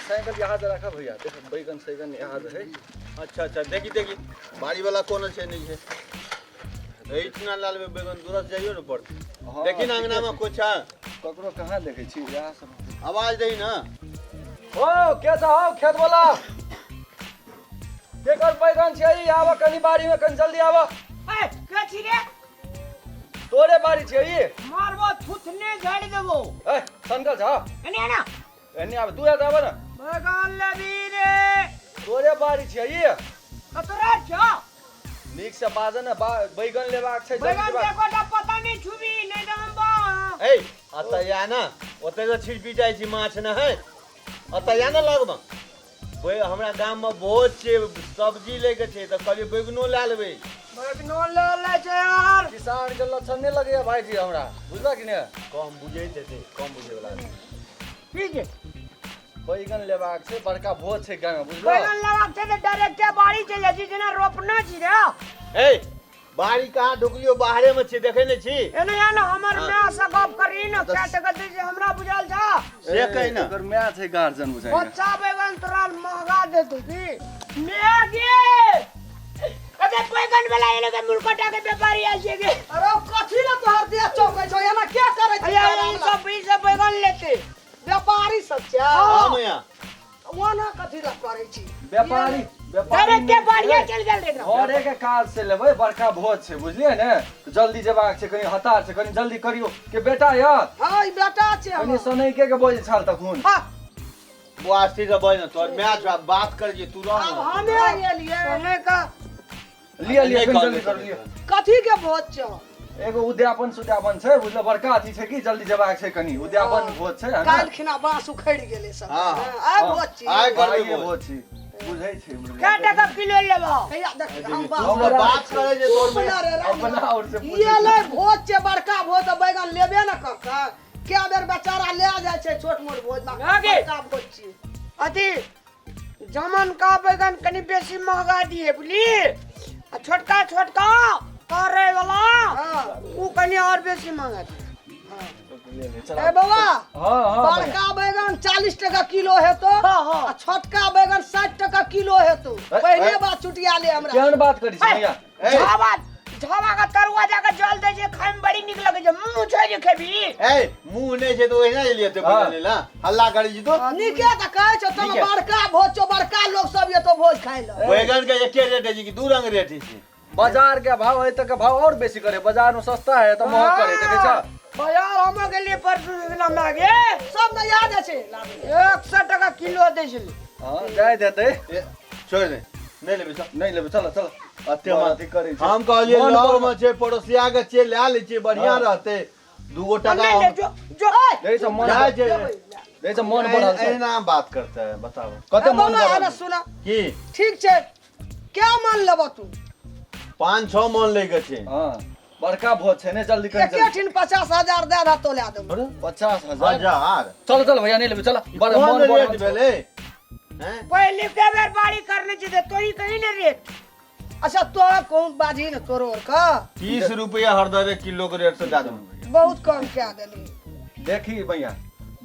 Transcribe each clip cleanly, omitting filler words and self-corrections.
Cycle यहाँ रखा भैया देखो बैगन सैगन यहाँ है। अच्छा अच्छा देखी देखी बाड़ी वाला कौन है नहीं है इतना लाल में बैगन तुरंत जाइयो ना पड़ देखी ना अंगना में कुछ है ककरो कहाँ देखे छी यहाँ सब आवाज दही ना हो कैसा हो खेत वाला केकर बैगन छै ई आवा कनी बाड़ी में कनी जल्दी आवा ए के छी रे तोरे बाड़ी छै ई मारबो थुथने झाड़ देबो ए संकल छ एने ना एने आवे तू याद आवे ना बैगन लेबी रे तोरे बाड़ी छै ई कतरा छ नीक से बाजे ना बैगन लेबाक छै बैगन देखो त पता नहीं छुबी नहीं दमबा ए अत या ना ओते जो छिड़पी जाय छी माछ ना है अत या ना लगबा हमरा गाम में बहुत छै सब्जी लेके छै त कहलिए बैगनो ला लेबै बैगनो ले छै यार किसान के लक्षण नहीं लगैया भाई जी हमरा बुझला कि ने कम बुझै छै कम बुझे वाला ठीक है बैगन लेबाक छै बड़का भोज छै गाँव में बुझलो बैगन लेबाक छै त डायरेक्ट बाड़ी चल जाइ जेना रोपना छी रे ए बाड़ी कहाँ ढुकलियो बाहरे में छी देखे नै छी एने या ना हमर मां से गप करी न क्या टका दे जे हमरा बुझाल छ से कहि ना एकर मैच है गार्जियन बुझाइ बच्चा बैगन तोरा महंगा दे दू की मेगे अबे बैगन वाला ये लोग मुलकटा के व्यापारी आइल छै गे अरे कथी ले तोहर देह चौकै छौ एना क्या करै छी अरे ई सब बीस बैगन लेते व्यापारी सब छै हां मैया ओना कथी ले करै छी व्यापारी डायरेक्ट के बाड़िया चल गेल रे घरे के काज से लेबै बड़का भोज छै बुझलिए ने जल्दी जेबाक छै कनी हतार छै कनी जल्दी करियो के बेटा य हां ई बेटा छै कनी सनै के बोल छाल तखुन हां बुआस्ती से बोल ना तोर मैच बात कर जे तू रह अब हमे एलिए सोने का लिया कनी जल्दी कर लिया कथी के भोज छै एगो उद्यापन सुद्यापन छै बुझलो बड़का अथी छै कि जल्दी जेबाक छै कनी उद्यापन भोज छै काल खिना बांस उखड़ गेलै सब हां आइ भोज छी आइ बड़ी करबे भोज छै बुझै छै क्या टका किलो लेबो हैया देख हम हमरा बात करे जे तोर में अपना और से ये ले भोज छै बड़का भोज त बैगन लेबे न करता क्या बेर बेचारा ले जाय छै छोट मोट भोज ना आगे। बड़का भोज छी अथी जमन का बैगन कनी बेसी महंगा दिए बुझली आ छोटका छोटका करे वाला हां ऊ कनी और बेसी महंगा दिए ए बाबा हां हां बड़का बैगन 40 टका किलो हेतो हाँ, हाँ। आ छोटका बैगन 60 टका किलो हेतो पहले बात छुटिया ले हमरा केहन बात करी छै भैया झावा का तरुआ जाके जल दे जे खाए में बड़ी निक लगे जे मुंह छै जे खेबी ए मुंह नै छै तो ओहिना लिए तो बोले ला हल्ला करी जी तो निके त कहै छ तुम निके। बड़का भोज छौ बड़का लोग सब ये तो भोज खाइ ल बैगन के एके रेट है जी कि दू रंग रेट है बाजार के भाव है तक भाव और बेसी करे बाजार में सस्ता है तो महंगा करे देखे छ बाजार हम के लिए परसों दिना मांगे सब न याद छै 100 टका किलो दे छली हां जाय देते छोड़ दे नहीं लेबे सब नहीं लेबे चलो चलो अते अथी करे छै हम कहलिए मन लॉग पर- में छै पड़ोसिया के छै ले ले छै बढ़िया रहते दूगो टका नहीं ले जो जो देखे छ मन जाय छै देखे छ मन बढ़ल छै एना बात करता है बताओ कते मन बाबा बढ़ल आना सुना की ठीक छै क्या मान लेब तू 5-6 मन ले के छै हां बड़का भोज छै ने जल्दी कर एके ठिन 50,000 दे दा तो ले देब अरे 50,000 हजार चलो चलो भैया नहीं लेबे चलो बड़ कौन मन रेट बढ़ल छै। भेले हैं पहले के बेर बाड़ी करने चाहिए तो ही कहीं ना रेट अच्छा तोरा कौन बाजी न तोरो का 30 रुपया हर दर किलो के रेट से दे दूं बहुत कम क्या देली देखी भैया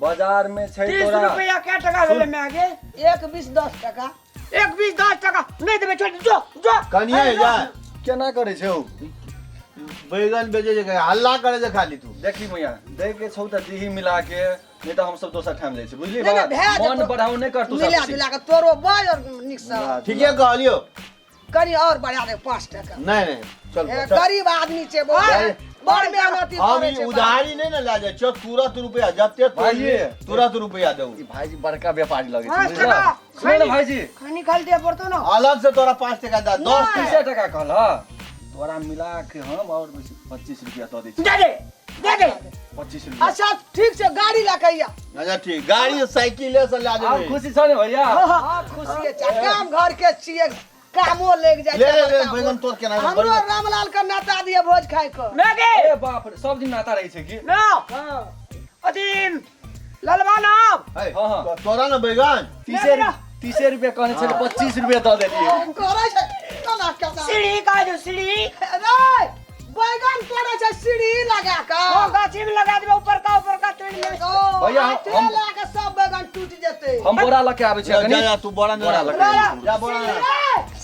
बाजार में छै 30 तोरा रुपया क्या टका भेले में आगे 1 20 10 टका 1 20 10 टका नहीं देबे छोड़ जो जो कनिया जा केना करे छै ओ बैगन बेचे जे हल्ला करे जे खाली तू देखी भैया दे के छौ त दीही मिला के नहीं तो हम सब दोसर ठाम ले छै बुझली नहीं, बाबा नहीं, भए मन जेतौ। बढ़ाऊ नहीं कर तू मिला सब जुला के तोरो बड़ और निकसा ठीके कहलियो कनी और बढ़ा दे 5 टका नहीं नहीं चल ए, चल। गरीब आदमी छै बहुत बड़ मेहनती हम करे ई छै उधारी नहीं ना ला जाए चल तुरंत रुपया जते भाईजी। तुरंत रुपया दऊ ई भाईजी बड़का व्यापारी लगे छै 5 बुझला टका सुन ना भाईजी खानी खाल दिया पड़तो ना अलग से तोरा 5 टका दे 10 30 टका कहला तोरा मिला के हम और 25 रुपया दे दै छी दे दे दे दे 25 रुपया अच्छा ठीक छै गाड़ी ला के आइया अच्छा ठीक गाड़ी साइकिल से ला आप दे खुशी छ ने भैया हां खुशी छै काम घर के छिए कामो लेग जाय ले ले ले बड़का बैगन भोज। तोड़ के ना हमरो रामलाल के नाता दिए भोज खाय के मैगे ए बाप रे सब दिन नाता रही छै की ना हां अदीन ललवा नाम है हाँ, हाँ। तोरा ना बैगन 30 रुपया कहने छले 25 रुपया दे देलिए करे छै ना क्या सीढ़ी का जो सीढ़ी रे बैगन करे छै सीढ़ी लगा के वो गाछी में लगा देबे ऊपर का तोड़ ले भैया, भैया हम- लगा के सब बैगन टूट जेते हम बोरा लके आबै छियै कनी जा तू बोरा बोरा ना लके जा बोरा ना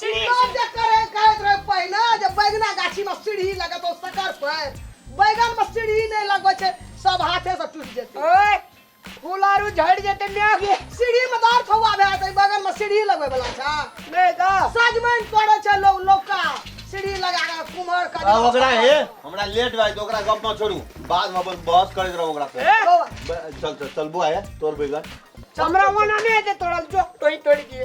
सीढ़ी जे करे कहत रहे पहिने जे बैगना गाछी में सीढ़ी लगे तो सकर पर बैगन में सीढ़ी नहीं लगबै छै सब हाथे से टूट जेतै ओए फुलारू झड़ जेते मेघे सीढ़ी में दार फौआ भए जेतै बैगन में सीढ़ी लगबै वाला छै मेघा सजमैन तोड़े छै लोग लौका सीढ़ी लगा के कुम्हर का आ ओकरा हे हमरा लेट भाई तो ओकरा गप न छोड़ू बाद में अपन बहस करैत रहो ओकरा से चल चल बुआ है तोर बैगन हमरा वना नहीं दे तोड़ल जो तोड़ के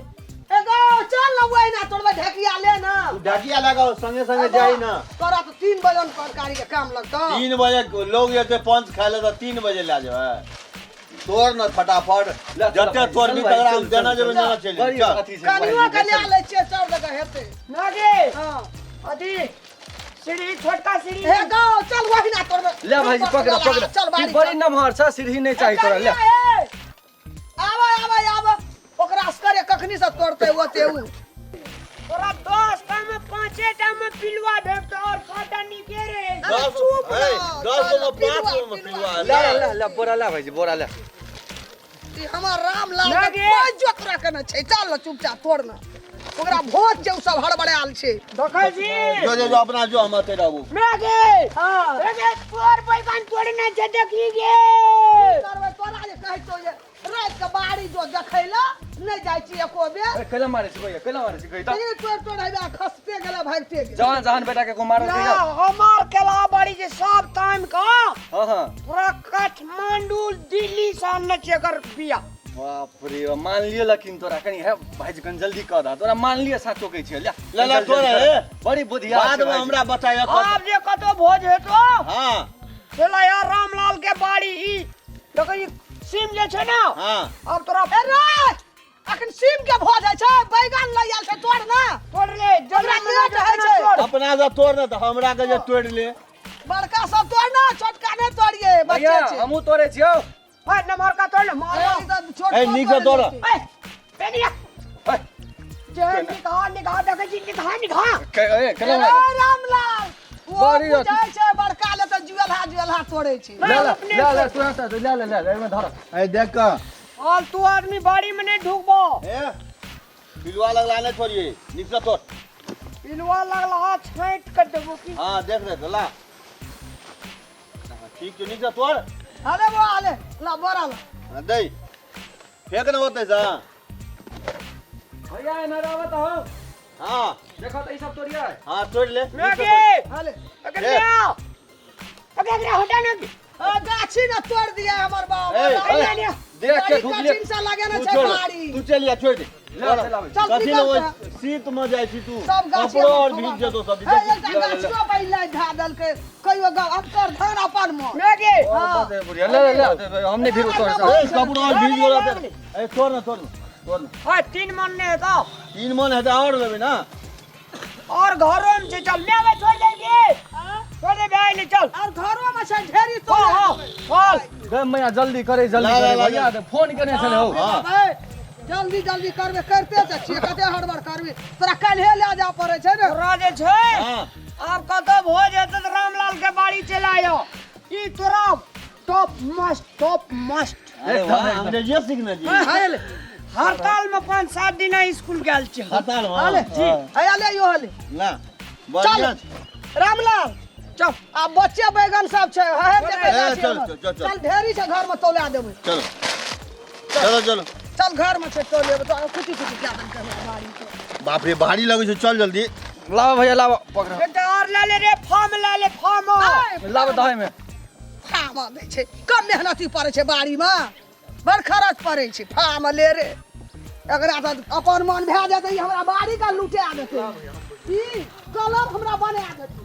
एगो चल न वही ना तोड़बै ढेकिया ले ना तू ढाकिया लगाओ संगे संगे जाई ना तोरा तो 3 बजे तरकारी के काम लगतौ 3 बजे लोग जेते पंच खाए ले तो 3 बजे ले जाए तोड़ न फटाफट जते तोड़ भी तगड़ा हम देना जेबे ना चली चल कनियो के ले ले छै चार जगह हेतै नागे हां अथी सीढ़ी छोटका सीढ़ी एगो चल वही ना तोड़बै ले भाईजी पकड़ पकड़ चल ई बाड़ी बड़ी नमहर छ सीढ़ी नहीं चाहिए तोरा ले आवा ओकरा असकरे कखनी से तोड़तै ओते उ तोरा 10 टा में 5 टा में पिलवा भेटतो और काटा निके रे 10 में 5 में पिलवा ले ले ले बोरा ले भाईजी बोरा ले ई हमर रामलाल के लागे। कोई जोक रखने छै चल न चुपचाप तोड़ न ओकरा भोज छै उ सब हड़बड़ायल छै देखै छी जो अपना जो हम तेरा वो मेघे हां मेघे तोर बैगन तोड़ने जे देखी गे करबै तोरा जे कहतो जे रात के बाड़ी जो देखैला नहीं जाय छी एको बेर अरे केला मारे छी भैया केला मारे छी कहि त ई तोड़ हेबा खसपे गेला भागते गेल जवान जहान बेटा के को मारल ना कहिया हमार केला बाड़ी जे सब टाइम का हां हां पूरा काठमांडू दिल्ली सामने चेकर बिया बाप रे मान लियो लेकिन तोरा कनी है भाईजी कन जल्दी कह दा तोरा मान लियो साचो कहै छी ले ले तोरा हे बड़ी बुधिया बाद में हमरा बताया अब जे कतो भोज हेतो हां चला यार रामलाल के बाड़ी ई देखै सिम जे छै ना हां अब तोरा अरे अखन सीम के भोज है छै बैगन लय आयल छै तोड़ ना तोड़ ले जल्दी ओकरा लेट है छै अपना से तोड़ दे तो हमरा के जे तोड़ ले बड़का सब तोड़ ना छोटका नहीं तोड़िए बच्चे भैया छै हमहू तोड़े छियो ओए नंबर का तोड़ ले मार ए, नीक से तोड़। ओए पेनिया ओए जे निगाह देखै छी निगाह ए केला अरे मारे रामलाल वो बड़ी बुझाय छै बड़का ले तो जुएलहा तोड़े छै ले ले तू हटा ले एमे धर ए देख का और तू आदमी बाड़ी में नहीं ढुकबो ए पिलवा लगला नहीं छोड़िए नीक से तोड़ पिलवा लगला हाथ छांट कर देबो की हां देख ला ठीक है नीक से तोड़ अरे वो आले ला बोरा ला दे फेंक न होते सा भैया ना आवत हो हां देखो त ई सब तोड़िया हां तोड़ ले मेघे आले अगर ले आओ अगर हटा ना गाछी न तोड़ दिया हमर बाप ए, देख के ढुक ले से लगे ना तू छै छोड़ बाड़ी तू चलिया छोड़ दे ले चलावे चल कथी निकल ले जा। सीत में जाय छी तू सब गाछी कपड़ो और भीज जेतो सब हे एक गाछियो पहिले धा दल के कहियो अंतर धान अपन में मेघे बस है बुढ़िया ले हमने फिर तोड़ ए कपड़ो और भीज गेला ए तोड़ न ओए 3 मन ने तो 3 मन है तो और लेबे ना और घरों में से चल ले आवे छोड़ देंगे छोड़ दे भाई ले चल और घरों में छै ढेरी हो तोड़ चल गए मैया जल्दी करे भैया फोन करने चले हो हां जल्दी जल्दी करबे करते छियै कते हड़बड़ करबे तोरा काल्हे ले जा पड़े छै ने तोरा जे छै हां अब कतो भोज हेतै त रामलाल के बाड़ी चला आयो ई तोरा टॉप मस्ट अरे वाह अंग्रेजी सीखना जी आले हड़ताल में 5-7 दिन स्कूल गेल छै हड़ताल आले जी आले यो आले ना चल बढ़िया रामलाल चल आ बच्चे बैगन सब छै हर जगह ए, चल। चल ढेरी छै घर में तौला देबै चलो चल घर में छै तौले तो खुशी क्या बन कर बाड़ी के बाप रे भारी लगे छै चल जल्दी लाओ भैया लाओ पकड़ बेटा और ले ले रे फॉर्म ले ले फॉर्म लाओ दहाई में फाम दे छै कम मेहनती पड़े छै बाड़ी में बड़ खर्च पड़े छै फाम ले रे एकरा त अपन मन भए जेतै ई हमरा बाड़ी का लुटा देतै ई कलम हमरा बना देतै